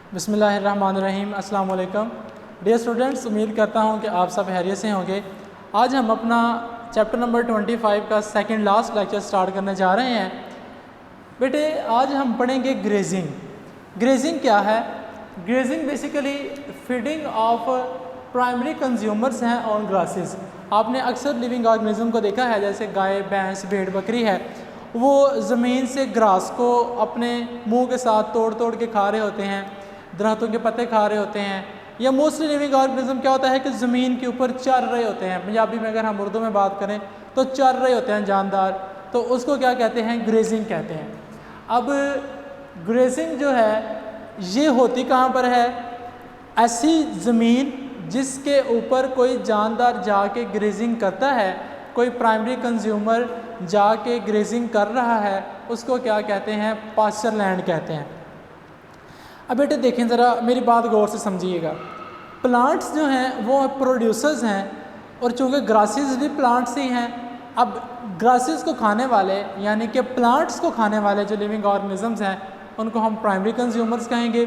बिस्मिल्लाहिर्रहमानिर्रहीम। अस्सलाम वालेकुम डियर स्टूडेंट्स, उम्मीद करता हूँ कि आप सब खैरियत से होंगे। आज हम अपना चैप्टर नंबर 25 का सेकंड लास्ट लेक्चर स्टार्ट करने जा रहे हैं। बेटे आज हम पढ़ेंगे ग्रेजिंग। ग्रेजिंग क्या है? Grazing basically feeding of primary consumers हैं ऑन ग्रासेस। आपने अक्सर लिविंग ऑर्गेनिज्म को देखा है, जैसे गाय, भैंस, भेड़, बकरी है, वो ज़मीन से ग्रास को अपने मुंह के साथ तोड़ तोड़ के खा रहे होते हैं, दरख्तों के पत्ते खा रहे होते हैं। या मोस्टली लिविंग ऑर्गेनिज्म क्या होता है कि ज़मीन के ऊपर चर रहे होते हैं। पंजाबी में अगर हम उर्दू में बात करें तो चर रहे होते हैं जानदार, तो उसको क्या कहते हैं? ग्रेजिंग कहते हैं। अब ग्रेजिंग जो है ये होती कहाँ पर है? ऐसी ज़मीन जिसके ऊपर कोई जानदार जाके ग्रेजिंग करता है, कोई प्राइमरी कंज्यूमर जाके ग्रेजिंग कर रहा है, उसको क्या कहते हैं? पास्चर लैंड कहते हैं। अब बेटे देखें ज़रा, मेरी बात गौर से समझिएगा। प्लांट्स जो हैं वो प्रोड्यूसर्स हैं, और चूँकि ग्रासेस भी प्लांट्स ही हैं। अब ग्रासेस को खाने वाले यानी कि प्लांट्स को खाने वाले जो लिविंग ऑर्गेनिजम्स हैं उनको हम प्राइमरी कंज्यूमर्स कहेंगे।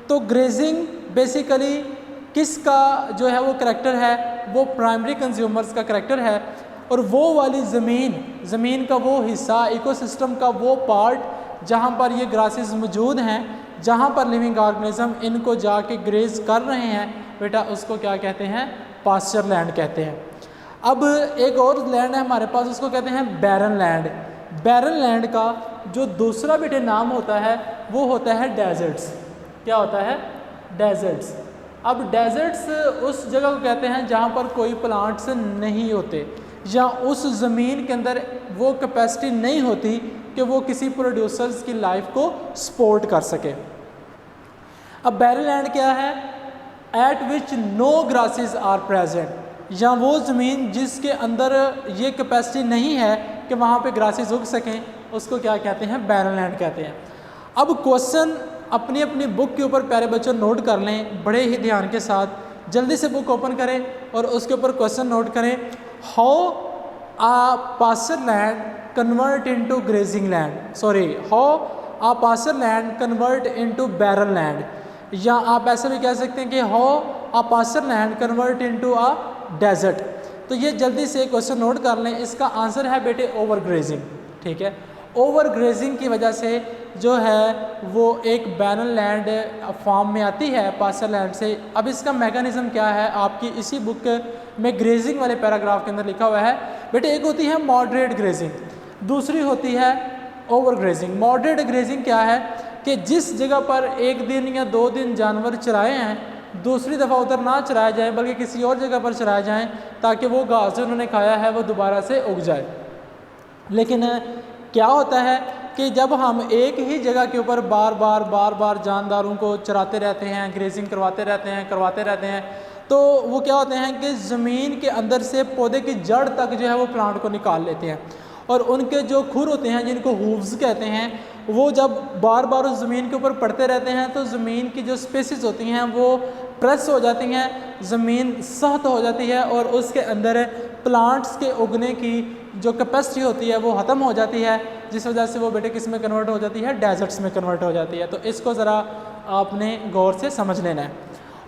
तो ग्रेजिंग बेसिकली किसका जो है वो करैक्टर है? वो प्राइमरी कंज्यूमर्स का करैक्टर है। और वो वाली ज़मीन का वो हिस्सा, इकोसिस्टम का वो पार्ट जहाँ पर ये ग्रासेस मौजूद हैं, जहाँ पर लिविंग ऑर्गेनिज्म इनको जाके ग्रेज कर रहे हैं, बेटा उसको क्या कहते हैं? पास्चर लैंड कहते हैं। अब एक और लैंड है हमारे पास, उसको कहते हैं बैरन लैंड। बैरन लैंड का जो दूसरा बेटे नाम होता है वो होता है डेजर्ट्स। क्या होता है? डेजर्ट्स। अब डेजर्ट्स उस जगह को कहते हैं जहाँ पर कोई प्लांट्स नहीं होते, या उस ज़मीन के अंदर वो कैपेसिटी नहीं होती कि वो किसी प्रोड्यूसर्स की लाइफ को सपोर्ट कर सके। अब बैरन लैंड क्या है? At which no grasses are present, या वो ज़मीन जिसके अंदर ये कैपेसिटी नहीं है कि वहाँ पे ग्रासेस उग सकें, उसको क्या कहते हैं? बैरन लैंड कहते हैं। अब क्वेश्चन अपनी अपनी बुक के ऊपर प्यारे बच्चों नोट कर लें बड़े ही ध्यान के साथ। जल्दी से बुक ओपन करें और उसके ऊपर क्वेश्चन नोट करें। How a pasture land convert into grazing land, how a pasture land convert into barren land, या आप ऐसे भी कह सकते हैं कि how a pasture land convert into a desert. तो ये जल्दी से क्वेश्चन नोट कर लें। इसका आंसर है बेटे ओवर ग्रेजिंग। ठीक है, ओवर ग्रेजिंग की वजह से जो है वो एक बैरन लैंड फॉर्म में आती है पास्चर लैंड से। अब इसका मैकेनिज्म क्या है? आपकी इसी बुक में ग्रेजिंग वाले पैराग्राफ के अंदर लिखा हुआ है बेटे। एक होती है मॉडरेट ग्रेजिंग, दूसरी होती है ओवर ग्रेजिंग। मॉडरेट ग्रेजिंग क्या है कि जिस जगह पर एक दिन या 2 दिन जानवर चराए हैं, दूसरी दफ़ा उधर ना चराया जाए बल्कि किसी और जगह पर चराया जाए, ताकि वो घास जो उन्होंने खाया है वो दोबारा से उग जाए। लेकिन क्या होता है कि जब हम एक ही जगह के ऊपर बार बार जानदारों को चराते रहते हैं, ग्रेजिंग करवाते रहते हैं, तो वो क्या होते हैं कि ज़मीन के अंदर से पौधे की जड़ तक जो है वो प्लांट को निकाल लेते हैं। और उनके जो खुर होते हैं, जिनको हूव्स कहते हैं, वो जब बार बार उस ज़मीन के ऊपर पड़ते रहते हैं तो ज़मीन की जो स्पेसिस होती हैं वो प्रेस हो जाती हैं, ज़मीन सख्त हो जाती है, और उसके अंदर प्लांट्स के उगने की जो कैपेसिटी होती है वो ख़त्म हो जाती है, जिस वजह से वो बेटे किस में कन्वर्ट हो जाती है? डेजर्ट्स में कन्वर्ट हो जाती है। तो इसको ज़रा आपने गौर से समझ लेना है।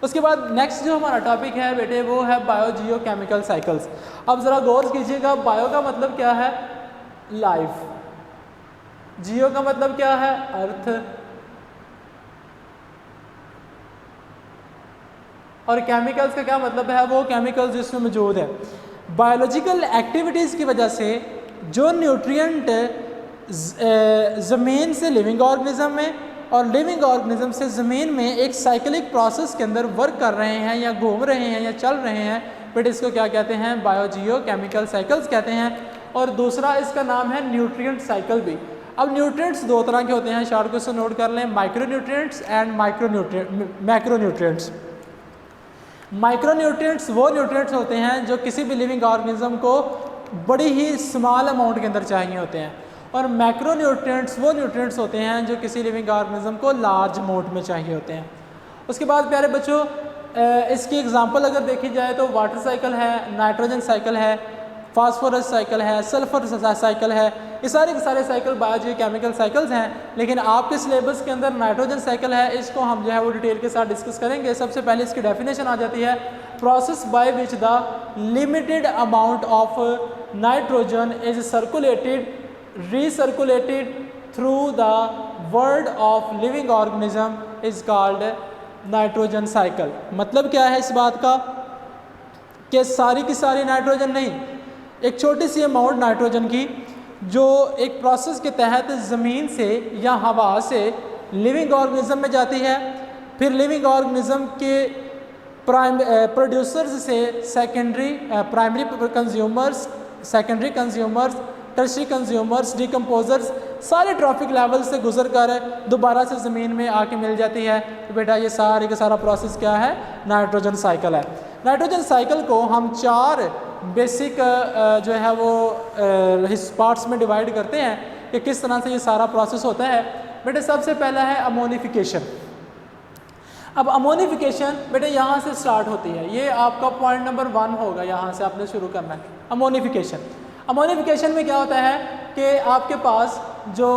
उसके बाद नेक्स्ट जो हमारा टॉपिक है बेटे वो है बायो जियो केमिकल साइकिल्स। अब ज़रा गौर कीजिएगा, बायो का मतलब क्या है? लाइफ। जियो का मतलब क्या है? अर्थ। और केमिकल्स का क्या मतलब है? वो केमिकल्स जिसमें मौजूद है। बायोलॉजिकल एक्टिविटीज़ की वजह से जो न्यूट्रिएंट ज़मीन से लिविंग ऑर्गेनिज्म में और लिविंग ऑर्गेनिज्म से ज़मीन में एक साइक्लिक प्रोसेस के अंदर वर्क कर रहे हैं या घूम रहे हैं या चल रहे हैं, बट इसको क्या कहते हैं? बायोजियो केमिकल साइकिल्स कहते हैं। और दूसरा इसका नाम है न्यूट्रिएंट साइकिल भी। अब न्यूट्रिएंट्स 2 तरह के होते हैं, शॉर्ट क्वेश्चन नोट कर लें। Micro nutrients and macro nutrients. Micro nutrients वो न्यूट्रिएंट्स होते हैं जो किसी भी लिविंग ऑर्गेनिज्म को बड़ी ही स्मॉल अमाउंट के अंदर चाहिए होते हैं, और मैक्रो न्यूट्रिएंट्स वो न्यूट्रिएंट्स होते हैं जो किसी लिविंग ऑर्गेनिज्म को लार्ज अमाउंट में चाहिए होते हैं। उसके बाद प्यारे बच्चों, इसकी एग्जांपल अगर देखी जाए तो वाटर साइकिल है, नाइट्रोजन साइकिल है, फास्फोरस साइकिल है, सल्फर साइकिल है। ये सारे के सारे साइकिल बायोलॉजी केमिकल साइकिल्स हैं, लेकिन आपके सिलेबस के अंदर नाइट्रोजन साइकिल है, इसको हम जो है वो डिटेल के साथ डिस्कस करेंगे। सबसे पहले इसकी डेफिनेशन आ जाती है, process by which the limited amount of nitrogen is circulated recirculated through the world of living organism is called nitrogen cycle. मतलब क्या है इस बात का कि सारी की सारी नाइट्रोजन नहीं, एक छोटी सी अमाउंट नाइट्रोजन की जो एक प्रोसेस के तहत ज़मीन से या हवा से लिविंग ऑर्गेनिज्म में जाती है, फिर लिविंग ऑर्गेनिज्म के प्रोड्यूसर्स से primary consumers, secondary consumers, tertiary consumers, decomposers, सारे ट्रॉफिक लेवल से गुजर कर दोबारा से ज़मीन में आके मिल जाती है। तो बेटा ये सारे का सारा प्रोसेस क्या है, नाइट्रोजन साइकिल है। नाइट्रोजन साइकिल को हम 4 बेसिक जो है वो पार्ट्स में डिवाइड करते हैं कि किस तरह से ये सारा प्रोसेस होता है। बेटे सबसे पहला है अमोनिफिकेशन। अब अमोनिफिकेशन बेटे यहाँ से स्टार्ट होती है, ये आपका पॉइंट नंबर 1 होगा, यहाँ से आपने शुरू करना है। अमोनिफिकेशन में क्या होता है कि आपके पास जो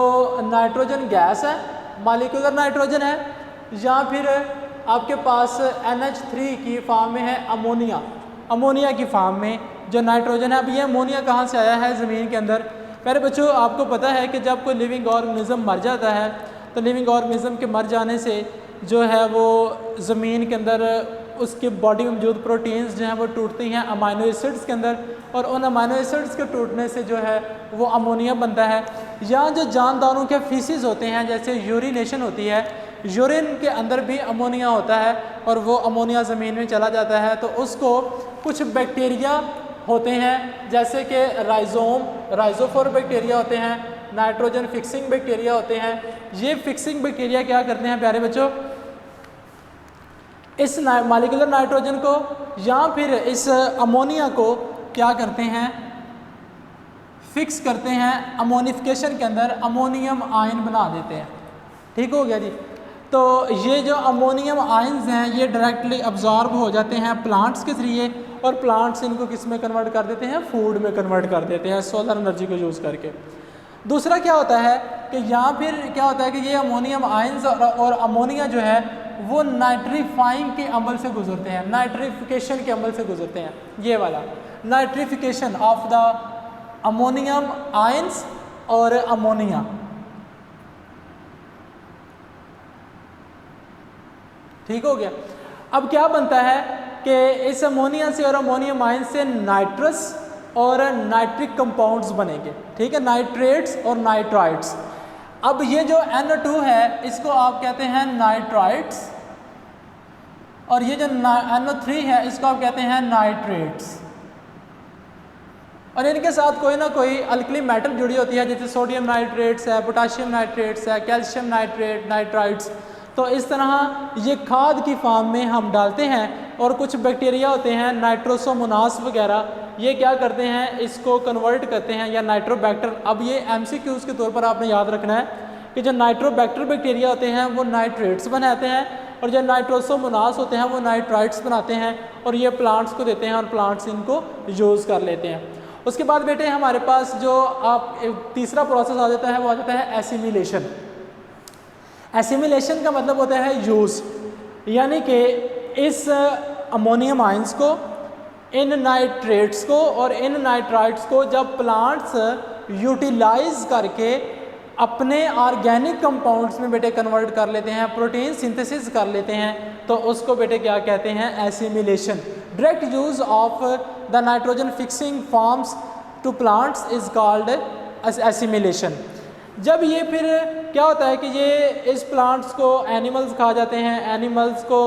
नाइट्रोजन गैस है, मॉलिक्यूलर नाइट्रोजन है, या फिर आपके पास NH3 की फॉर्म में है अमोनिया की फॉर्म में जो नाइट्रोजन है। अब ये अमोनिया कहाँ से आया है ज़मीन के अंदर? प्यारे बच्चों आपको पता है कि जब कोई लिविंग ऑर्गेनिज्म मर जाता है तो लिविंग ऑर्गेनिज्म के मर जाने से जो है वो ज़मीन के अंदर उसके बॉडी में मौजूद प्रोटीन्स जो हैं वो टूटती हैं अमाइनो एसिड्स के अंदर, और उन अमाइनो एसिड्स के टूटने से जो है वो अमोनिया बनता है। या जो जानदारों के फीसिस होते हैं, जैसे यूरिनेशन होती है, यूरिन के अंदर भी अमोनिया होता है और वो अमोनिया ज़मीन में चला जाता है, तो उसको कुछ बैक्टीरिया होते हैं जैसे कि राइजोफोर बैक्टीरिया होते हैं, नाइट्रोजन फिक्सिंग बैक्टीरिया होते हैं। ये फिक्सिंग बैक्टीरिया क्या करते हैं प्यारे बच्चों, इस मॉलिक्यूलर नाइट्रोजन को या फिर इस अमोनिया को क्या करते हैं, फिक्स करते हैं, अमोनिफिकेशन के अंदर अमोनियम आयन बना देते हैं। ठीक हो गया जी। तो ये जो अमोनियम आयन्स हैं ये डायरेक्टली अब्जॉर्ब हो जाते हैं प्लांट्स के ज़रिए, और प्लांट्स इनको किस में कन्वर्ट कर देते हैं, फूड में कन्वर्ट कर देते हैं सोलर एनर्जी को यूज़ करके। दूसरा क्या होता है कि यहाँ फिर क्या होता है कि ये अमोनियम आयन्स और अमोनिया जो है वो नाइट्रीफाइंग के अमल से गुजरते हैं, नाइट्रिफिकेशन के अमल से गुजरते हैं। ये वाला nitrification of the ammonium ions और अमोनिया। ठीक हो गया। अब क्या बनता है कि इस अमोनिया से और अमोनियम आयन से नाइट्रस और नाइट्रिक कंपाउंड्स बनेंगे। ठीक है, नाइट्रेट्स और नाइट्राइट्स। अब ये जो NO2 है इसको आप कहते हैं नाइट्राइट्स, और ये जो NO3 है इसको आप कहते हैं नाइट्रेट्स, और इनके साथ कोई ना कोई अल्कली मेटल जुड़ी होती है, जैसे सोडियम नाइट्रेट्स है, पोटाशियम नाइट्रेट्स है, कैल्शियम नाइट्रेट, नाइट्राइट्स। तो इस तरह ये खाद की फॉर्म में हम डालते हैं, और कुछ बैक्टीरिया होते हैं नाइट्रोसोमोनास वगैरह, ये क्या करते हैं, इसको कन्वर्ट करते हैं, या नाइट्रोबैक्टर। अब ये MCQs के तौर पर आपने याद रखना है कि जो नाइट्रोबैक्टर बैक्टीरिया होते हैं वो नाइट्रेट्स बनाते हैं, और जो नाइट्रोसोमोनास होते हैं वो नाइट्राइट्स बनाते हैं, और ये प्लांट्स को देते हैं और प्लांट्स इनको यूज़ कर लेते हैं। उसके बाद बेटे हमारे पास जो आप तीसरा प्रोसेस आ जाता है वो आ जाता है एसिमिलेशन। एसिमिलेशन का मतलब होता है यूज़, यानी कि इस अमोनियम आयंस को, इन नाइट्रेट्स को और इन नाइट्राइट्स को जब प्लांट्स यूटिलाइज करके अपने ऑर्गेनिक कंपाउंड्स में बेटे कन्वर्ट कर लेते हैं, प्रोटीन सिंथेसिस कर लेते हैं, तो उसको बेटे क्या कहते हैं, assimilation. Direct use of the nitrogen fixing forms to plants is called assimilation. जब ये फिर क्या होता है कि ये इस प्लांट्स को एनिमल्स खा जाते हैं, एनिमल्स को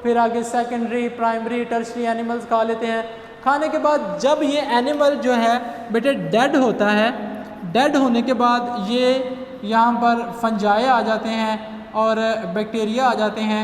फिर आगे सेकेंडरी, प्राइमरी, टर्शरी एनिमल्स खा लेते हैं। खाने के बाद जब ये एनिमल जो है बेटे डेड होता है, डेड होने के बाद ये यहाँ पर फंजाई आ जाते हैं और बैक्टीरिया आ जाते हैं।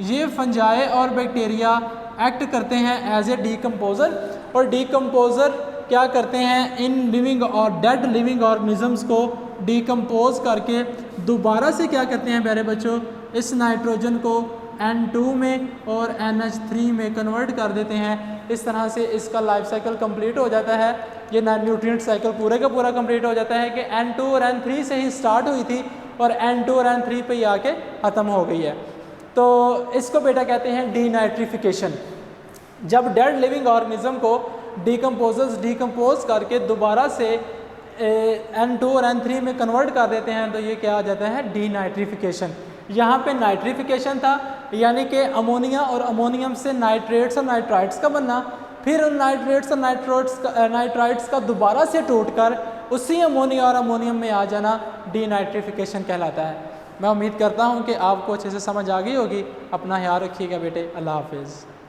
ये फंजाई और बैक्टीरिया एक्ट करते हैं एज ए डीकम्पोज़र, और डीकम्पोज़र क्या करते हैं, इन लिविंग और डेड लिविंग ऑर्गेनिजम्स को डीकम्पोज करके दोबारा से क्या करते हैं प्यारे बच्चों, इस नाइट्रोजन को N2 में और NH3 में कन्वर्ट कर देते हैं। इस तरह से इसका लाइफ साइकिल कंप्लीट हो जाता है। ये न्यूट्रिएंट साइकिल पूरे का पूरा कंप्लीट हो जाता है कि N2 और N3 से ही स्टार्ट हुई थी और N2 और N3 पे ही आके ख़त्म हो गई है। तो इसको बेटा कहते हैं डीनाइट्रिफिकेशन। जब डेड लिविंग ऑर्गेनिज्म को डिकम्पोज करके दोबारा से N2 और N3 में कन्वर्ट कर देते हैं तो ये क्या आ जाता है, डीनाइट्रिफिकेशन। यहाँ पे नाइट्रिफिकेशन था, यानी कि अमोनिया और अमोनियम से नाइट्रेट्स और नाइट्राइट्स का बनना, फिर उन नाइट्रेट्स और नाइट्राइट्स का दोबारा से टूटकर उसी अमोनिया और अमोनियम में आ जाना डीनाइट्रिफिकेशन कहलाता है। मैं उम्मीद करता हूँ कि आपको अच्छे से समझ आ गई होगी। अपना ख्याल रखिएगा बेटे, अल्लाह हाफिज़।